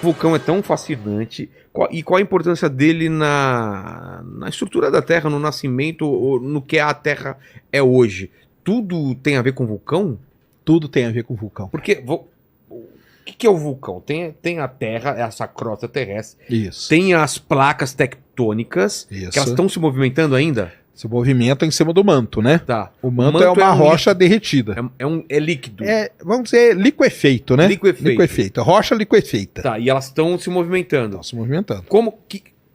vulcão é tão fascinante? Qual a importância dele na estrutura da Terra, no nascimento, ou no que a Terra é hoje? Tudo tem a ver com vulcão? Tudo tem a ver com vulcão. Porque o que é o vulcão? Tem a Terra, essa crosta terrestre. Isso. Tem as placas tectônicas, Isso. que elas estão se movimentando ainda? Se movimenta em cima do manto, né? Tá. O manto é uma rocha derretida. É líquido. Vamos dizer, liquefeito, né? Liquefeito. Rocha liquefeita. Tá, e elas estão se movimentando. Estão se movimentando.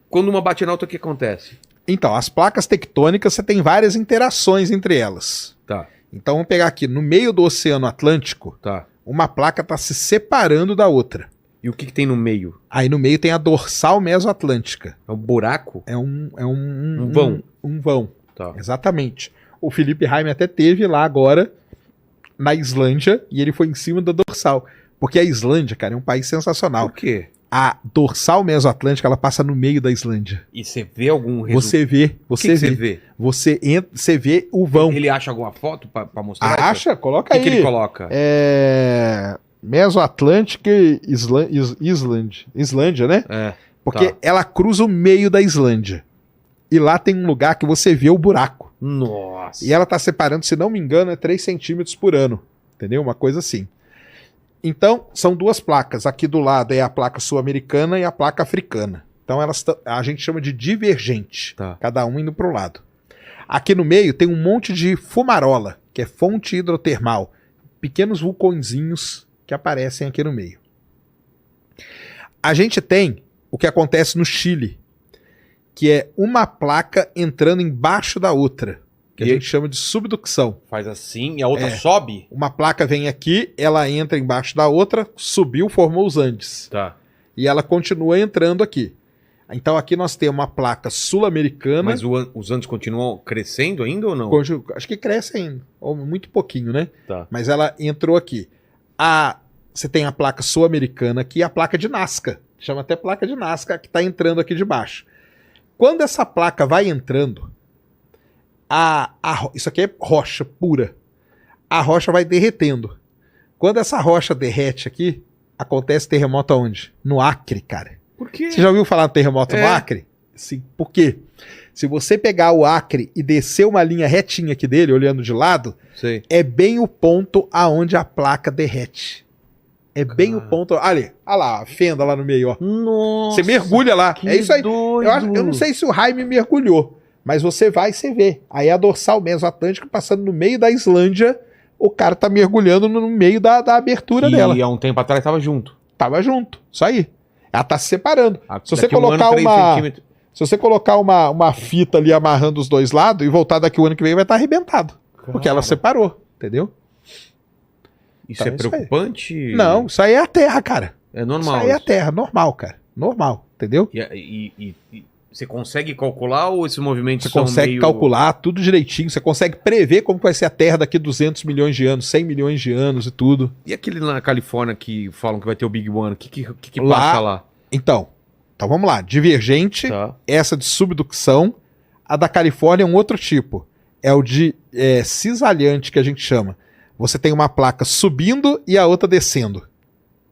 Quando uma bate na outra, o que acontece? Então, as placas tectônicas, você tem várias interações entre elas. Tá. Então, vamos pegar aqui, no meio do Oceano Atlântico, Tá. uma placa está se separando da outra. E o que tem no meio? Aí no meio tem a dorsal mesoatlântica. É um buraco? É um vão. Um vão. Tá. Exatamente. O Felipe Raime até teve lá agora, na Islândia, e ele foi em cima da dorsal. Porque a Islândia, cara, é um país sensacional. Por quê? A dorsal mesoatlântica, ela passa no meio da Islândia. E você vê algum resultado? Você vê. Você vê. Você vê o vão. Ele acha alguma foto pra mostrar? Acha? Coloca aí. O que ele coloca? Mesoatlântica e Islândia, né? É. Porque tá. ela cruza o meio da Islândia. E lá tem um lugar que você vê o buraco. Nossa. E ela tá separando, se não me engano, é 3 centímetros por ano. Entendeu? Uma coisa assim. Então, são duas placas. Aqui do lado é a placa sul-americana e a placa africana. Então, a gente chama de divergente. Tá. Cada um indo pro lado. Aqui no meio tem um monte de fumarola, que é fonte hidrotermal. Pequenos vulcõezinhos que aparecem aqui no meio. A gente tem o que acontece no Chile, que é uma placa entrando embaixo da outra, que a gente chama de subducção. Faz assim e a outra sobe? Uma placa vem aqui, ela entra embaixo da outra, subiu, formou os Andes. Tá. E ela continua entrando aqui. Então aqui nós temos uma placa sul-americana. Mas os Andes continuam crescendo ainda ou não? Acho que cresce ainda, ou muito pouquinho, né? Tá. Mas ela entrou aqui. Você tem a placa sul-americana aqui e a placa de Nazca. Chama até placa de Nazca, que está entrando aqui de baixo. Quando essa placa vai entrando, isso aqui é rocha pura. A rocha vai derretendo. Quando essa rocha derrete aqui, acontece terremoto aonde? No Acre, cara. Por quê? Você já ouviu falar do terremoto no Acre? Sim. Por quê? Se você pegar o Acre e descer uma linha retinha aqui dele, olhando de lado, sei, é bem o ponto aonde a placa derrete. É bem o ponto. Olha lá, a fenda lá no meio, ó. Nossa. Você mergulha lá. Que É isso aí. doido. Eu não sei se o Jaime mergulhou, mas você vai e você vê. Aí a dorsal mesoatlântica passando no meio da Islândia, o cara tá mergulhando no meio da abertura dela. E há um tempo atrás tava junto. Tava junto. Isso aí. Ela tá se separando. Se você Daqui um colocar ano, 3 centímetros. Se você colocar uma fita ali amarrando os dois lados e voltar daqui o ano que vem, vai estar arrebentado. Porque ela separou, entendeu? Isso Então, é preocupante? Não, isso aí é a Terra, cara. É normal. Isso aí é a Terra, normal, cara. Normal, entendeu? E você consegue calcular ou esses movimentos Você são consegue calcular tudo direitinho, você consegue prever como vai ser a Terra daqui a 200 milhões de anos, 100 milhões de anos e tudo. E aquele na Califórnia que falam que vai ter o Big One, o que Lá- passa lá? Então vamos lá. Divergente, Tá. essa de subducção. A da Califórnia é um outro tipo. É o de cisalhante, que a gente chama. Você tem uma placa subindo e a outra descendo.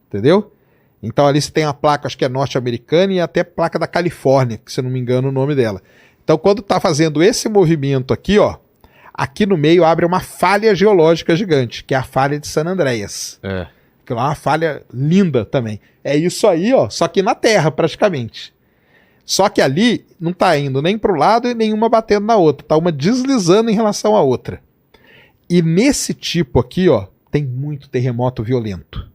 Entendeu? Então ali você tem a placa, acho que é norte-americana, e até placa da Califórnia, que se eu não me engano o nome dela. Então quando tá fazendo esse movimento aqui, ó, aqui no meio abre uma falha geológica gigante, que é a falha de San Andreas. É. Que é uma falha linda também. É isso aí, ó, só que na Terra praticamente. Só que ali não tá indo nem pro lado e nenhuma batendo na outra, tá uma deslizando em relação à outra. E nesse tipo aqui, ó, tem muito terremoto violento.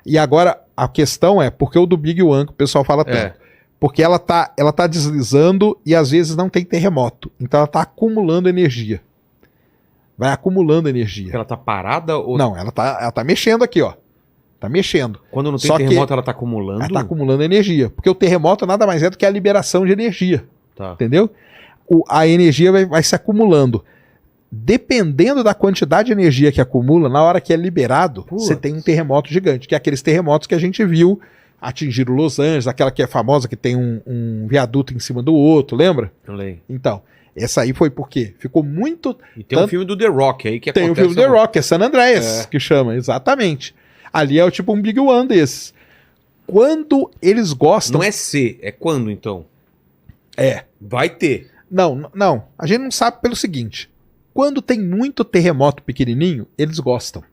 E agora a questão é, por que o do Big One que o pessoal fala tanto? Porque ela tá deslizando e às vezes não tem terremoto. Então ela tá acumulando energia. Vai acumulando energia. Ela tá parada ou... Não, ela tá mexendo aqui, ó. Tá mexendo. Quando não tem Só que terremoto, ela tá acumulando? Ela tá acumulando energia. Porque o terremoto nada mais é do que a liberação de energia. Tá. Entendeu? A energia vai se acumulando. Dependendo da quantidade de energia que acumula, na hora que é liberado, você tem um terremoto gigante, que é aqueles terremotos que a gente viu atingir Los Angeles, aquela que é famosa, que tem um viaduto em cima do outro, lembra? Então, essa aí foi porque ficou muito... E tem um filme do The Rock aí que tem acontece... Tem o filme do The Rock, é San Andreas, que chama, exatamente. Ali é tipo um Big One desses. Quando eles gostam... Não é se, é quando então? É. Vai ter. Não. A gente não sabe pelo seguinte. Quando tem muito terremoto pequenininho, eles gostam.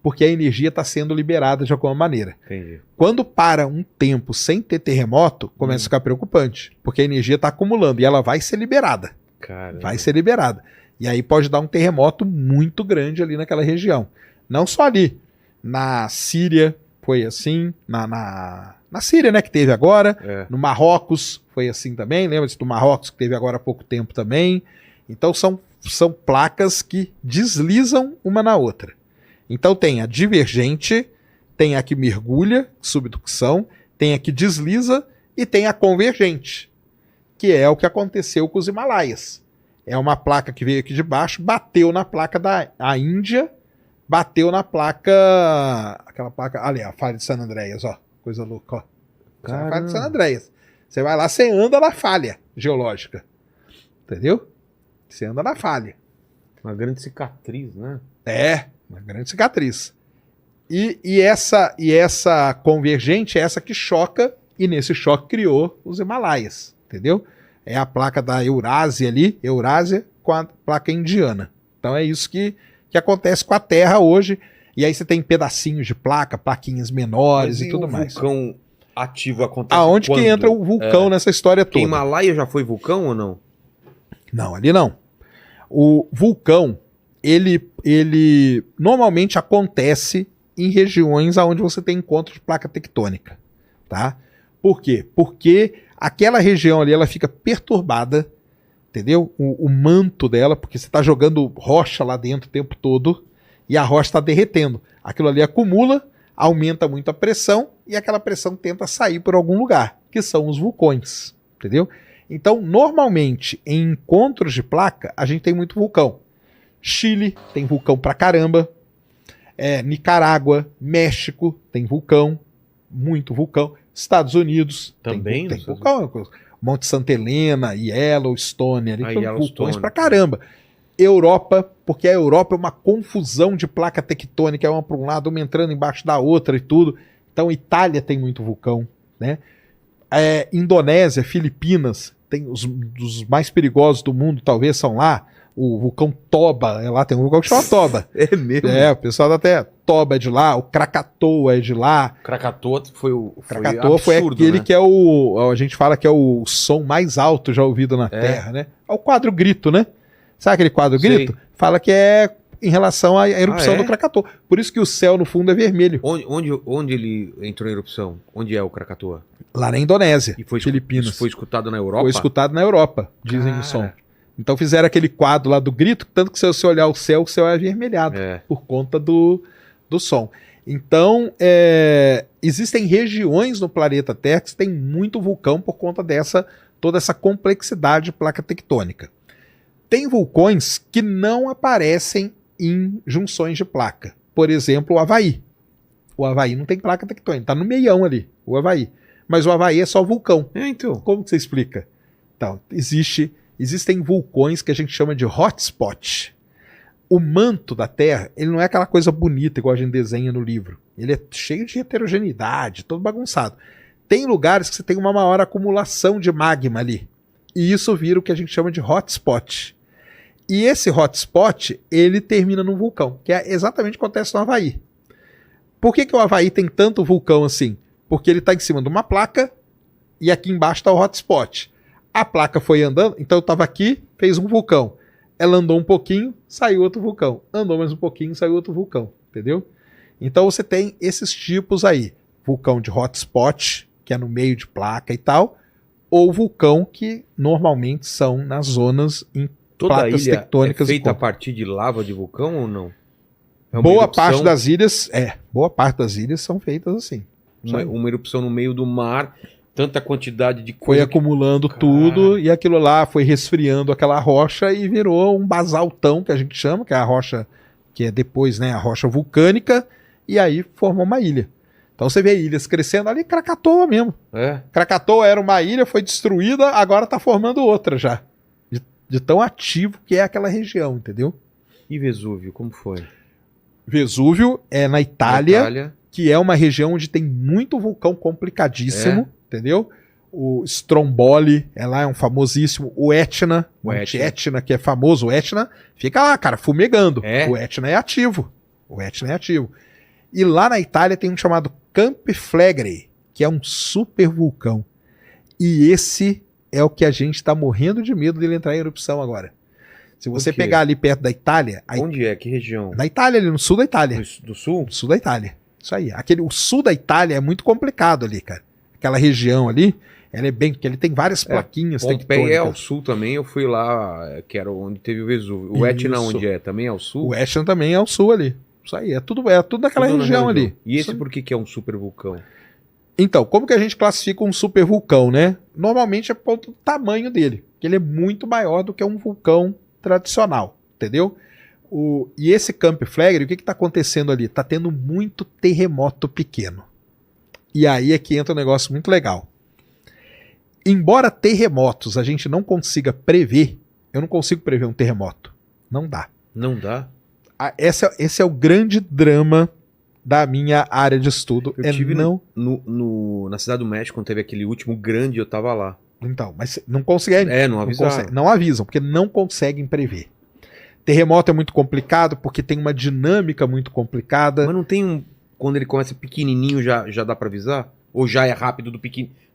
Porque a energia está sendo liberada de alguma maneira. Entendi. Quando para um tempo sem ter terremoto, começa a ficar preocupante. Porque a energia está acumulando e ela vai ser liberada. Caramba. Vai ser liberada. E aí pode dar um terremoto muito grande ali naquela região. Não só ali. Na Síria foi assim. Na Síria, né, que teve agora. É. No Marrocos foi assim também. Lembra-se do Marrocos que teve agora há pouco tempo também. Então são placas que deslizam uma na outra. Então tem a divergente, tem a que mergulha, subducção, tem a que desliza e tem a convergente, que é o que aconteceu com os Himalaias. É uma placa que veio aqui de baixo, bateu na placa da Índia, bateu na placa... Aquela placa... Ali, a falha de San Andreas, ó. Coisa louca, ó. Essa é a falha de San Andreas. Você vai lá, você anda na falha geológica. Entendeu? Você anda na falha. Uma grande cicatriz, né? É, uma grande cicatriz. E essa convergente é essa que choca, e nesse choque criou os Himalaias, entendeu? É a placa da Eurásia ali, Eurásia, com a placa indiana. Então é isso que acontece com a Terra hoje. E aí você tem pedacinhos de placa, plaquinhas menores e tudo mais. O vulcão ativo acontece Aonde quando? que entra o vulcão nessa história Porque toda? Himalaia já foi vulcão ou não? Não, ali não. O vulcão, ele normalmente acontece em regiões onde você tem encontro de placa tectônica, tá? Por quê? Porque aquela região ali, ela fica perturbada, entendeu? O manto dela, porque você está jogando rocha lá dentro o tempo todo e a rocha está derretendo. Aquilo ali acumula, aumenta muito a pressão e aquela pressão tenta sair por algum lugar, que são os vulcões, entendeu? Então, normalmente, em encontros de placa, a gente tem muito vulcão. Chile tem vulcão pra caramba. Nicarágua, México tem vulcão, muito vulcão. Estados Unidos também tem vulcão. Monte Santa Helena, Yellowstone, ali tem vulcões Yellowstone. pra caramba. Europa, porque a Europa é uma confusão de placa tectônica, uma para um lado, uma entrando embaixo da outra e tudo. Então, Itália tem muito vulcão, né? Indonésia, Filipinas, tem dos mais perigosos do mundo, talvez, são lá. O vulcão Toba, lá tem um vulcão que chama Toba. É mesmo? O pessoal até Toba é de lá, o Krakatoa é de lá. Krakatoa foi Krakatoa foi aquele, né? Que a gente fala que é o som mais alto já ouvido na Terra, né? É o quadro grito, né? Sabe aquele quadro grito? Fala que é em relação à erupção do Krakatoa. Por isso que o céu no fundo é vermelho. Onde ele entrou em erupção? Onde é o Krakatoa? Lá na Indonésia, e foi Filipinas. Isso foi escutado na Europa? Foi escutado na Europa, dizem o som. Então fizeram aquele quadro lá do grito, tanto que se você olhar o céu é avermelhado, por conta do som. Então, existem regiões no planeta Terra que tem muito vulcão por conta toda essa complexidade de placa tectônica. Tem vulcões que não aparecem em junções de placa. Por exemplo, o Havaí. O Havaí não tem placa tectônica, está no meião ali, o Havaí. Mas o Havaí é só vulcão. Então. Como que você explica? Então, existem vulcões que a gente chama de hotspot. O manto da Terra, ele não é aquela coisa bonita igual a gente desenha no livro. Ele é cheio de heterogeneidade, todo bagunçado. Tem lugares que você tem uma maior acumulação de magma ali. E isso vira o que a gente chama de hotspot. E esse hotspot, ele termina num vulcão, que é exatamente o que acontece no Havaí. Por que o Havaí tem tanto vulcão assim? Porque ele está em cima de uma placa e aqui embaixo está o hotspot. A placa foi andando, então eu estava aqui, fez um vulcão. Ela andou um pouquinho, saiu outro vulcão. Andou mais um pouquinho, saiu outro vulcão. Entendeu? Então você tem esses tipos aí. Vulcão de hotspot, que é no meio de placa e tal, ou vulcão que normalmente são nas zonas em toda placas ilha tectônicas. É feita a partir de lava de vulcão ou não? Boa parte das ilhas são feitas assim. Uma erupção no meio do mar, tanta quantidade de coisa. Foi acumulando tudo e aquilo lá foi resfriando aquela rocha e virou um basaltão, que a gente chama, que é a rocha, que é depois, né, a rocha vulcânica, e aí formou uma ilha. Então você vê ilhas crescendo ali, Krakatoa mesmo. Krakatoa era uma ilha, foi destruída, agora está formando outra já. De tão ativo que é aquela região, entendeu? E Vesúvio, como foi? Vesúvio é na Itália. que é uma região onde tem muito vulcão complicadíssimo, entendeu? O Stromboli, lá é um famosíssimo. O Etna, Etna, que é famoso. O Etna fica lá, cara, fumegando. O Etna é ativo. E lá na Itália tem um chamado Campi Flegrei, que é um super vulcão. E esse é o que a gente tá morrendo de medo dele entrar em erupção agora. Se você pegar ali perto da Itália... Onde é? Que região? Na Itália, ali no sul da Itália. Do sul? No sul da Itália. Isso aí. O sul da Itália é muito complicado ali, cara. Aquela região ali, ela é bem... Porque ele tem várias plaquinhas tectônicas. É ao sul também, eu fui lá, que era onde teve o Vesúvio. O Etna onde é? Também é ao sul? O Etna também é ao sul ali. Isso aí. É tudo naquela região ali. E esse por que é um super vulcão? Então, como que a gente classifica um super vulcão, né? Normalmente é por conta do tamanho dele. Que ele é muito maior do que um vulcão tradicional, entendeu? E esse Campi Flegrei, o que está acontecendo ali? Está tendo muito terremoto pequeno. E aí é que entra um negócio muito legal. Embora terremotos a gente não consiga prever, eu não consigo prever um terremoto. Não dá. Não dá? Esse é o grande drama da minha área de estudo. Eu tive na Cidade do México, quando teve aquele último grande, eu tava lá. Então, mas não conseguem. Não avisaram. Não avisam, porque não conseguem prever. Terremoto é muito complicado, porque tem uma dinâmica muito complicada. Mas não tem quando ele começa pequenininho, já dá pra avisar? Ou já é rápido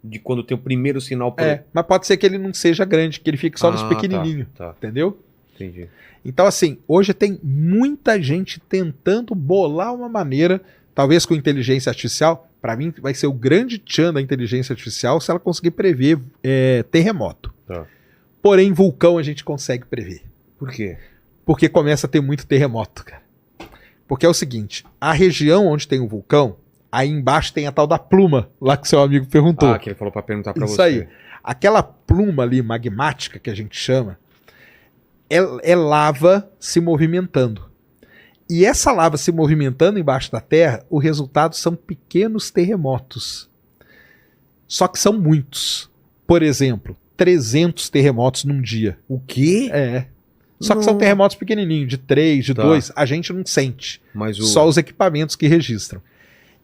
de quando tem o primeiro sinal? Mas pode ser que ele não seja grande, que ele fique só nos pequenininhos. Tá. Entendeu? Entendi. Então, assim, hoje tem muita gente tentando bolar uma maneira, talvez com inteligência artificial. Para mim, vai ser o grande tchan da inteligência artificial se ela conseguir prever terremoto. Tá. Porém, vulcão a gente consegue prever. Por quê? Porque começa a ter muito terremoto, cara. Porque é o seguinte, a região onde tem o vulcão, aí embaixo tem a tal da pluma, lá que seu amigo perguntou. Que ele falou para perguntar para você. Isso aí. Aquela pluma ali, magmática, que a gente chama, é lava se movimentando. E essa lava se movimentando embaixo da Terra, o resultado são pequenos terremotos. Só que são muitos. Por exemplo, 300 terremotos num dia. O quê? Só que são terremotos pequenininhos, de 3, de 2, a gente não sente. Só os equipamentos que registram.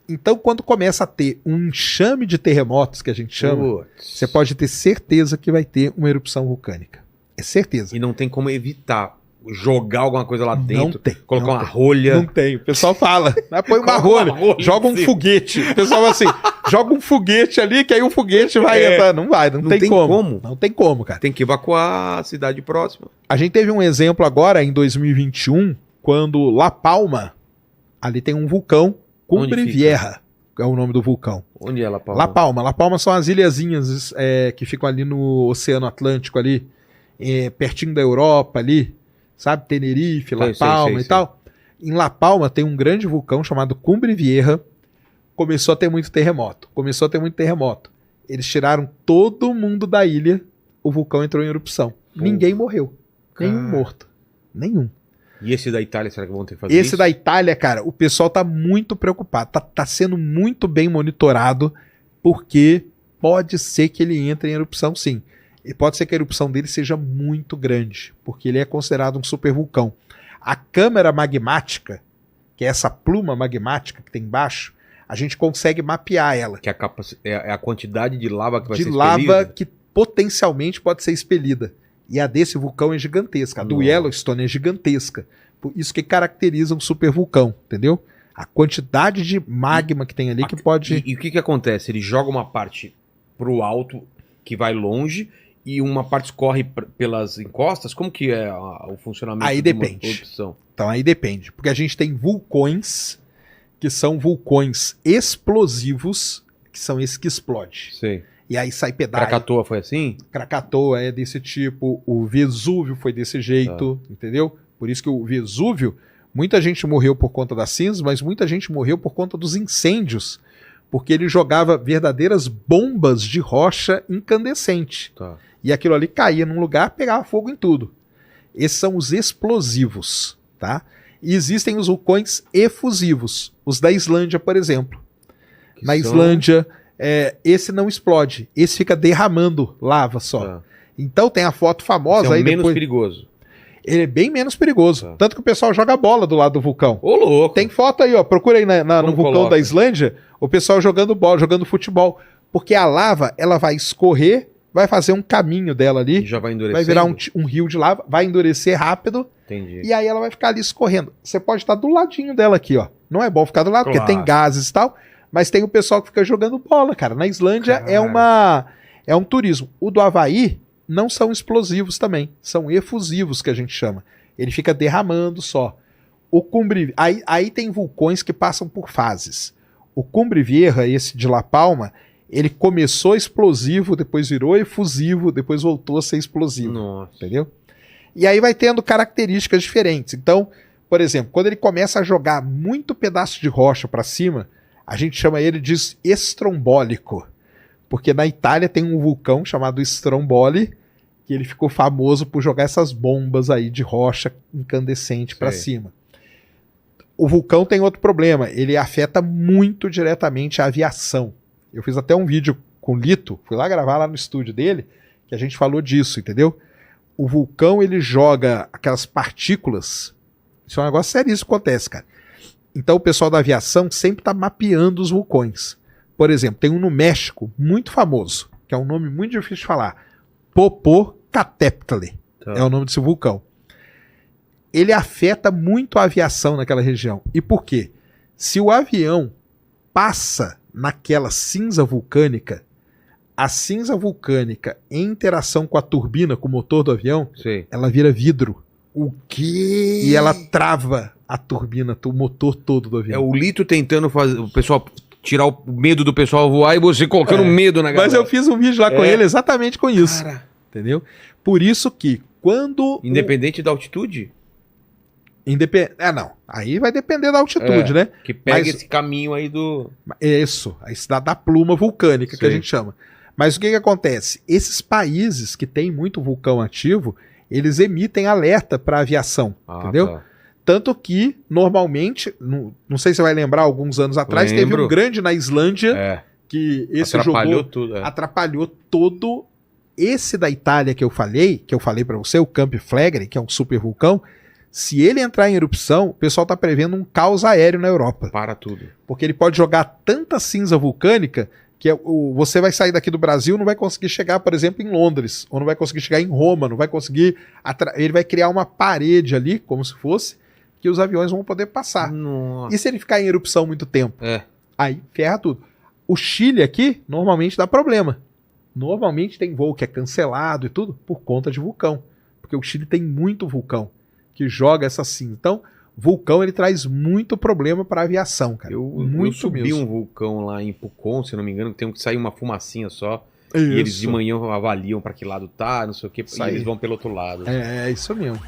Então, quando começa a ter um enxame de terremotos, que a gente chama, você pode ter certeza que vai ter uma erupção vulcânica. É certeza. E não tem como evitar jogar alguma coisa lá dentro, não tem, colocar uma rolha. Não tem. O pessoal fala, põe uma rolha, joga um foguete. O pessoal fala assim, joga um foguete ali, que aí o foguete vai entrar. Não vai, não tem como. Não tem como, cara. Tem que evacuar a cidade próxima. A gente teve um exemplo agora, em 2021, quando La Palma, ali tem um vulcão, Cumbre Vieja, é o nome do vulcão. Onde é La Palma? La Palma são as ilhazinhas que ficam ali no Oceano Atlântico, ali, pertinho da Europa, ali. Sabe, Tenerife, La Palma e tal. Em La Palma tem um grande vulcão chamado Cumbre Vieja. Começou a ter muito terremoto. Eles tiraram todo mundo da ilha, o vulcão entrou em erupção. Ninguém morreu. Nenhum morto. Nenhum. E esse da Itália, será que vão ter que fazer isso? Esse da Itália, cara, o pessoal tá muito preocupado. Tá sendo muito bem monitorado, porque pode ser que ele entre em erupção, sim. E pode ser que a erupção dele seja muito grande, porque ele é considerado um supervulcão. A câmara magmática, que é essa pluma magmática que tem embaixo, a gente consegue mapear ela. Que é a quantidade de lava que vai ser expelida? De lava que potencialmente pode ser expelida. E a desse vulcão é gigantesca. A do Yellowstone é gigantesca. Por isso que caracteriza um supervulcão, entendeu? A quantidade de magma que tem ali que pode... E o que acontece? Ele joga uma parte pro alto, que vai longe, e uma parte escorre pelas encostas? Como que é o funcionamento? Aí depende. Então aí depende. Porque a gente tem vulcões que são vulcões explosivos, que são esses que explodem. Sei. E aí sai pedaço. Krakatoa foi assim? Krakatoa é desse tipo. O Vesúvio foi desse jeito, entendeu? Por isso que o Vesúvio, muita gente morreu por conta das cinzas, mas muita gente morreu por conta dos incêndios. Porque ele jogava verdadeiras bombas de rocha incandescente. E aquilo ali caía num lugar, pegava fogo em tudo. Esses são os explosivos, tá? E existem os vulcões efusivos. Os da Islândia, por exemplo. Na Islândia, esse não explode. Esse fica derramando lava só. Então tem a foto famosa. Esse é o aí menos depois... perigoso. Ele é bem menos perigoso. Tá. Tanto que o pessoal joga bola do lado do vulcão. Ô, louco. Tem foto aí, ó. Procura aí no vulcão coloca? da Islândia, o pessoal jogando bola, jogando futebol. Porque a lava, ela vai escorrer, vai fazer um caminho dela ali, Já vai endurecer. vai virar um rio de lava, vai endurecer rápido, Entendi. e aí ela vai ficar ali escorrendo. Você pode estar do ladinho dela aqui, ó. Não é bom ficar do lado, Claro. porque tem gases e tal, mas tem o pessoal que fica jogando bola, cara. Na Islândia Cara. é um turismo. O do Havaí não são explosivos também, são efusivos que a gente chama. Ele fica derramando só. O Cumbre... aí tem vulcões que passam por fases. O Cumbre Vieja, esse de La Palma, ele começou explosivo, depois virou efusivo, depois voltou a ser explosivo. Nossa. Entendeu? E aí vai tendo características diferentes. Então, por exemplo, quando ele começa a jogar muito pedaço de rocha para cima, a gente chama ele de estrombólico. Porque na Itália tem um vulcão chamado Stromboli, que ele ficou famoso por jogar essas bombas aí de rocha incandescente para Sei. cima. O vulcão tem outro problema, ele afeta muito diretamente a aviação. Eu fiz até um vídeo com o Lito, fui lá gravar lá no estúdio dele, que a gente falou disso, entendeu? O vulcão, ele joga aquelas partículas, isso é um negócio seríssimo que acontece, cara. Então o pessoal da aviação sempre está mapeando os vulcões. Por exemplo, tem um no México, muito famoso, que é um nome muito difícil de falar, Popocatépetl, Tá. é o nome desse vulcão. Ele afeta muito a aviação naquela região. E por quê? Se o avião passa naquela cinza vulcânica, a cinza vulcânica, em interação com a turbina, com o motor do avião, Sei. ela vira vidro. O quê? E ela trava a turbina, o motor todo do É avião. o Lito tentando fazer o pessoal tirar o medo do pessoal voar e você colocando medo na galera. Mas eu fiz um vídeo lá com ele exatamente com isso. Cara, Entendeu? Por isso que quando... independente da altitude, não. Aí vai depender da altitude, né? que pega Mas- esse caminho aí do... Isso, a cidade da pluma vulcânica, que a Sim. gente chama. Mas o que acontece? Esses países que têm muito vulcão ativo, eles emitem alerta para aviação, entendeu? tá. Tanto que, normalmente, não sei se você vai lembrar, alguns anos atrás, teve Lembro. um grande na Islândia, É, que esse atrapalhou jogou, tudo. É. atrapalhou todo. Esse da Itália que eu falei para você, o Camp Flegrei, que é um super vulcão, se ele entrar em erupção, o pessoal está prevendo um caos aéreo na Europa. Para tudo. Porque ele pode jogar tanta cinza vulcânica que você vai sair daqui do Brasil, não vai conseguir chegar, por exemplo, em Londres, ou não vai conseguir chegar em Roma, não vai conseguir. Ele vai criar uma parede ali, como se fosse, que os aviões vão poder passar. Nossa. E se ele ficar em erupção muito tempo? É. Aí ferra tudo. O Chile aqui, normalmente dá problema. Normalmente tem voo que é cancelado e tudo por conta de vulcão. Porque o Chile tem muito vulcão que joga essa cinza. Então, vulcão ele traz muito problema para a aviação, cara. Eu muito subi mesmo. um vulcão lá em Pucón, se não me engano, que tem que sair uma fumacinha só. Isso. E eles de manhã avaliam para que lado tá, não sei o que, Isso e aí. eles vão pelo outro lado. É isso mesmo.